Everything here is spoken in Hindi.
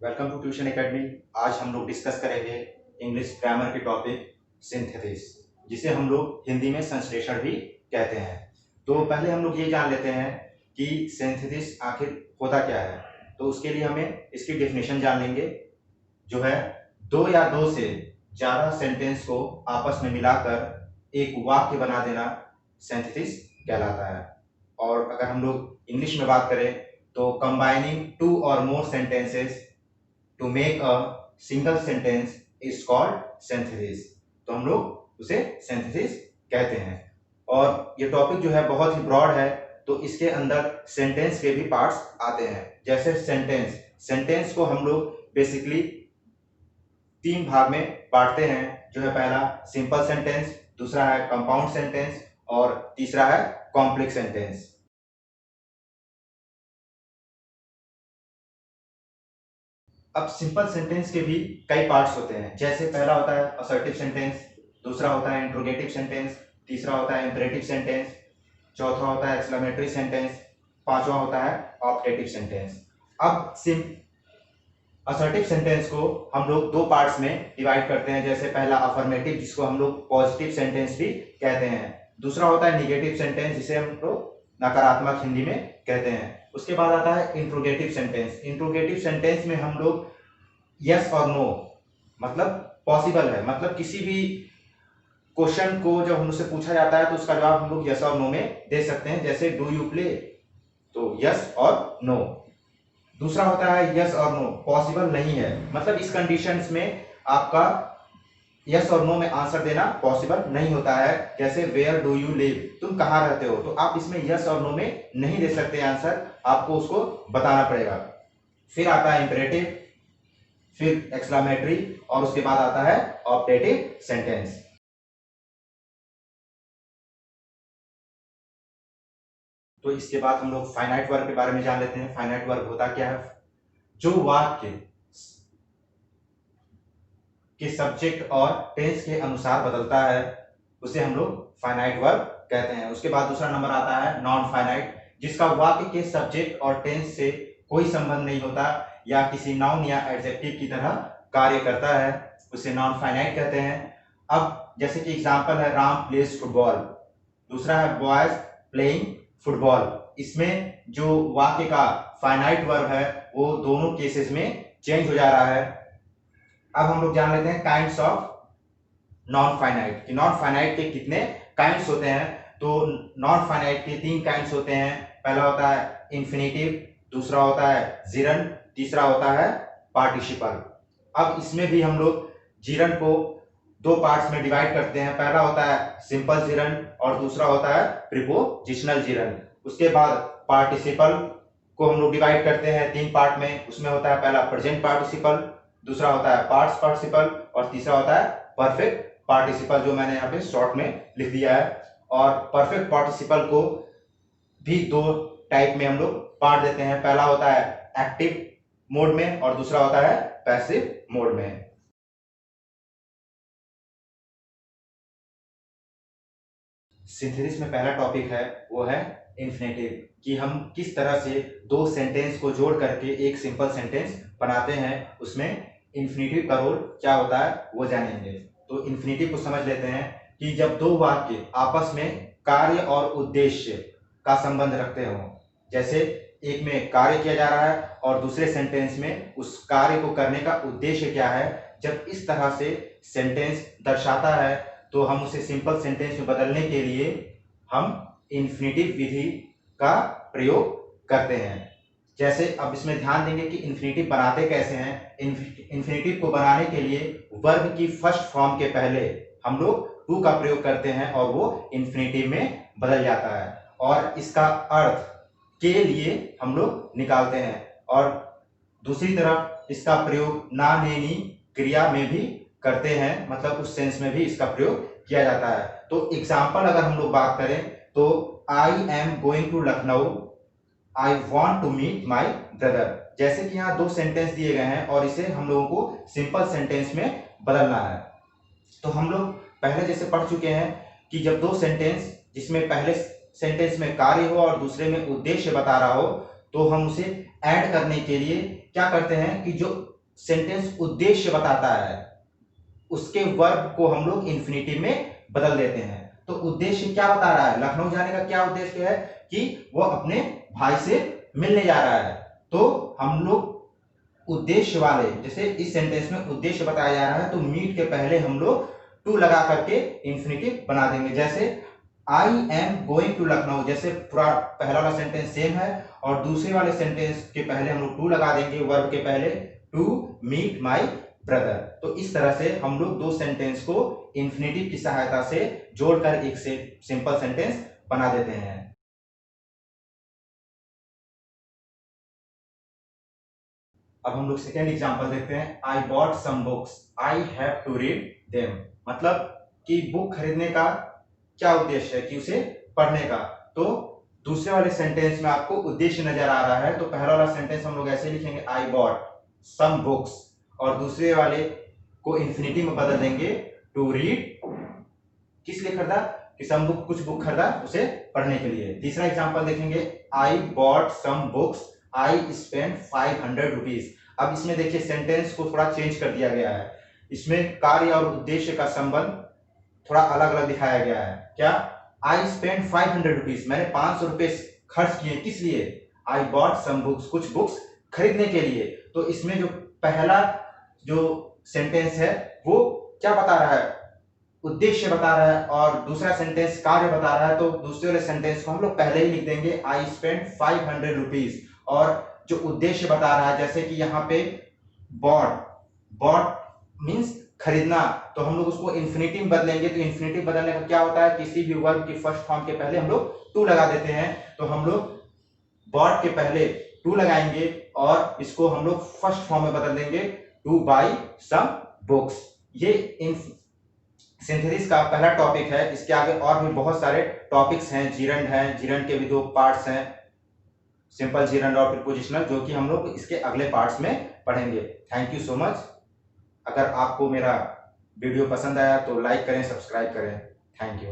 Welcome to tuition academy. आज हम लोग डिस्कस करेंगे इंग्लिश ग्रामर के टॉपिक सिंथेसिस, जिसे हम लोग हिंदी में संश्लेषण भी कहते हैं। तो पहले हम लोग ये जान लेते हैं कि सिंथेसिस आखिर होता क्या है। तो उसके लिए हमें इसकी डेफिनेशन जान लेंगे, जो है दो या दो से ज़्यादा सेंटेंस को आपस में मिलाकर एक वाक्य बना देना सिंथेसिस कहलाता है। और अगर हम लोग इंग्लिश में बात करें तो कंबाइनिंग टू और more sentences to make a single sentence is called synthesis. तो हम लोग उसे सिंथेसिस कहते हैं। और ये टॉपिक जो है बहुत ही ब्रॉड है, तो इसके अंदर सेंटेंस के भी पार्ट्स आते हैं। जैसे सेंटेंस को हम लोग बेसिकली तीन भाग में बांटते हैं, जो है पहला सिंपल सेंटेंस, दूसरा है कंपाउंड सेंटेंस और तीसरा है कॉम्प्लेक्स सेंटेंस। अब सिंपल सेंटेंस के भी कई पार्ट्स होते हैं। जैसे पहला होता है असर्टिव सेंटेंस, दूसरा होता है इंट्रोगेटिव सेंटेंस, तीसरा होता है इंपेरेटिव सेंटेंस, चौथा होता है एक्सक्लेमेटरी सेंटेंस, पांचवा होता है ऑप्टेटिव सेंटेंस। अब असर्टिव सेंटेंस को हम लोग दो पार्ट्स में डिवाइड करते हैं। जैसे पहला अफर्मेटिव, जिसको हम लोग पॉजिटिव सेंटेंस भी कहते हैं। दूसरा होता है निगेटिव सेंटेंस, जिसे हम लोग नकारात्मक हिंदी में कहते हैं। उसके बाद आता है इंट्रोगेटिव सेंटेंस। इंट्रोगेटिव सेंटेंस में हम लोग यस और नो, मतलब पॉसिबल है, मतलब किसी भी क्वेश्चन को जब हमसे पूछा जाता है तो उसका जवाब हम लोग यस और नो में दे सकते हैं। जैसे डू यू प्ले, तो यस और नो। दूसरा होता है यस और नो, पॉसिबल नहीं है, मतलब इस कंडीशंस में आपका यस और नो में आंसर देना पॉसिबल नहीं होता है। जैसे वेयर डू यू लिव, तुम कहाँ रहते हो, तो आप इसमें यस और नो में नहीं दे सकते आंसर, आपको उसको बताना पड़ेगा। फिर आता है इंपेरेटिव, फिर एक्सक्लेमेटरी और उसके बाद आता है ऑप्टेटिव सेंटेंस। तो इसके बाद हम लोग फाइनाइट वर्ब के बारे में जान लेते हैं। फाइनाइट वर्ब होता क्या है? जो वाक्य के सब्जेक्ट और टेंस के अनुसार बदलता है, उसे हम लोग फाइनाइट वर्ब कहते हैं। उसके बाद दूसरा नंबर आता है नॉन फाइनाइट, जिसका वाक्य के सब्जेक्ट और टेंस से कोई संबंध नहीं होता या किसी नाउन या एडजेक्टिव की तरह कार्य करता है, उसे नॉन फाइनाइट कहते हैं। अब जैसे कि एग्जांपल है राम प्लेज फुटबॉल, दूसरा है बॉयज प्लेइंग फुटबॉल। इसमें जो वाक्य का फाइनाइट वर्ब है वो दोनों केसेस में चेंज हो जा रहा है। अब हम लोग जान लेते हैं काइंड्स ऑफ नॉन फाइनाइट, कि नॉन फाइनाइट के कितने काइंड्स होते हैं। तो नॉन फाइनाइट के तीन काइंड्स होते हैं। पहला होता है इन्फिनेटिव, दूसरा होता है जिरन, तीसरा होता है पार्टिसिपल। अब इसमें भी हम लोग जिरन को दो पार्ट्स में डिवाइड करते हैं। पहला होता है सिंपल जिरन और दूसरा होता है प्रीपोजिशनल जिरन। उसके बाद पार्टिसिपल को हम लोग डिवाइड करते हैं तीन पार्ट में। उसमें होता है पहला प्रेजेंट पार्टिसिपल, दूसरा होता है पास्ट पार्टिसिपल और तीसरा होता है परफेक्ट पार्टिसिपल, जो मैंने यहाँ पे शॉर्ट में लिख दिया है। और परफेक्ट पार्टिसिपल को भी दो टाइप में हम लोग बांट देते हैं। पहला होता है एक्टिव मोड में और दूसरा होता है पैसिव मोड में। सिंथेसिस में पहला टॉपिक है वो है इन्फिनेटिव, कि हम किस तरह से दो सेंटेंस को जोड़ करके एक सिंपल सेंटेंस बनाते हैं। उसमें इन्फिनेटिव का रोल क्या होता है वो जानेंगे। तो इन्फिनेटिव को समझ लेते हैं कि जब दो वाक्य आपस में कार्य और उद्देश्य का संबंध रखते हों, जैसे एक में कार्य किया जा रहा है और दूसरे सेंटेंस में उस कार्य को करने का उद्देश्य क्या है, जब इस तरह से सेंटेंस दर्शाता है तो हम उसे सिंपल सेंटेंस में बदलने के लिए हम इन्फिनेटिव विधि का प्रयोग करते हैं। जैसे अब इसमें ध्यान देंगे कि इन्फिनेटिव बनाते कैसे हैं। इन्फिनेटिव को बनाने के लिए वर्ब की फर्स्ट फॉर्म के पहले हम लोग टू का प्रयोग करते हैं और वो इन्फिनेटिव में बदल जाता है, और इसका अर्थ के लिए हम लोग निकालते हैं। और दूसरी तरफ इसका प्रयोग ना नेनी क्रिया में भी करते हैं, मतलब उस सेंस में भी इसका प्रयोग किया जाता है। तो एग्जाम्पल अगर हम लोग बात करें तो I am going to Lucknow, I want to meet my brother. जैसे कि यहाँ दो सेंटेंस दिए गए हैं और इसे हम लोगों को सिंपल सेंटेंस में बदलना है। तो हम लोग पहले जैसे पढ़ चुके हैं कि जब दो सेंटेंस जिसमें पहले सेंटेंस में कार्य हो और दूसरे में उद्देश्य बता रहा हो, तो हम उसे ऐड करने के लिए क्या करते हैं कि जो सेंटेंस उद्देश्य बताता है उसके वर्ब को हम लोग इन्फिनेटिव में बदल देते हैं। तो उद्देश्य क्या बता रहा है, लखनऊ जाने का क्या उद्देश्य है कि वो अपने भाई से मिलने जा रहा है। तो हम लोग उद्देश्य वाले, जैसे इस सेंटेंस में उद्देश्य बताया जा रहा है तो मीट के पहले हम लोग टू लगा करके इन्फिनेटिव बना देंगे। जैसे I am going to Lucknow, जैसे पूरा पहला वाला सेंटेंस सेम है और दूसरे वाले सेंटेंस के पहले हम लोग टू लगा देंगे, वर्ब के पहले, टू मीट माई ब्रदर। तो इस तरह से हम लोग दो सेंटेंस को इन्फिनेटिव की सहायता से जोड़कर एक से सिंपल सेंटेंस बना देते हैं। अब हम लोग सेकेंड एग्जांपल देखते हैं। I bought some books, I have to read them. मतलब कि बुक खरीदने का क्या उद्देश्य है कि उसे पढ़ने का। तो दूसरे वाले सेंटेंस में आपको उद्देश्य नजर आ रहा है तो पहला वाला सेंटेंस हम लोग ऐसे लिखेंगे, आई बॉट सम बुक्स, और दूसरे वाले को इन्फिनिटिव में बदल देंगे, टू रीड, किस लिए खरीदा कि सम बुक, कुछ बुक खरीदा उसे पढ़ने के लिए। तीसरा एग्जांपल देखेंगे, I bought some books, I spend 500 rupees. अब इसमें देखिए सेंटेंस को थोड़ा चेंज कर दिया गया है, इसमें कार्य और उद्देश्य का संबंध थोड़ा अलग अलग दिखाया गया है। क्या, आई स्पेंड 500 रुपीज, मैंने 500 रुपए खर्च किए, किस लिए, आई बॉट सम बुक्स, कुछ बुक्स खरीदने के लिए। तो इसमें जो पहला जो सेंटेंस है वो क्या बता रहा है, उद्देश्य बता रहा है, और दूसरा सेंटेंस कार्य बता रहा है। तो दूसरे वाले सेंटेंस को हम लोग पहले ही लिख देंगे, आई स्पेंड 500 रुपीज, और जो उद्देश्य बता रहा है, जैसे कि यहाँ पे बॉट, बॉट मीन्स खरीदना, तो हम लोग उसको इन्फिनिटिव बदलेंगे। तो इन्फिनिटिव बदलने का क्या होता है, किसी भी वर्ब की फर्स्ट फॉर्म के पहले हम लोग टू लगा देते हैं। तो हम लोग बॉट के पहले टू लगाएंगे और इसको हम लोग फर्स्ट फॉर्म में बदल देंगे, टू बाई सम बुक्स। ये सिंथेसिस का पहला टॉपिक है। इसके आगे और भी बहुत सारे टॉपिक्स हैं, जीरंड हैं, जीरंड के भी दो पार्ट्स हैं, सिंपल जीरंड और प्रीपोजिशनल, जो कि हम लोग इसके अगले पार्ट्स में पढ़ेंगे। Thank you so much. अगर आपको मेरा वीडियो पसंद आया तो लाइक करें, सब्सक्राइब करें। Thank you.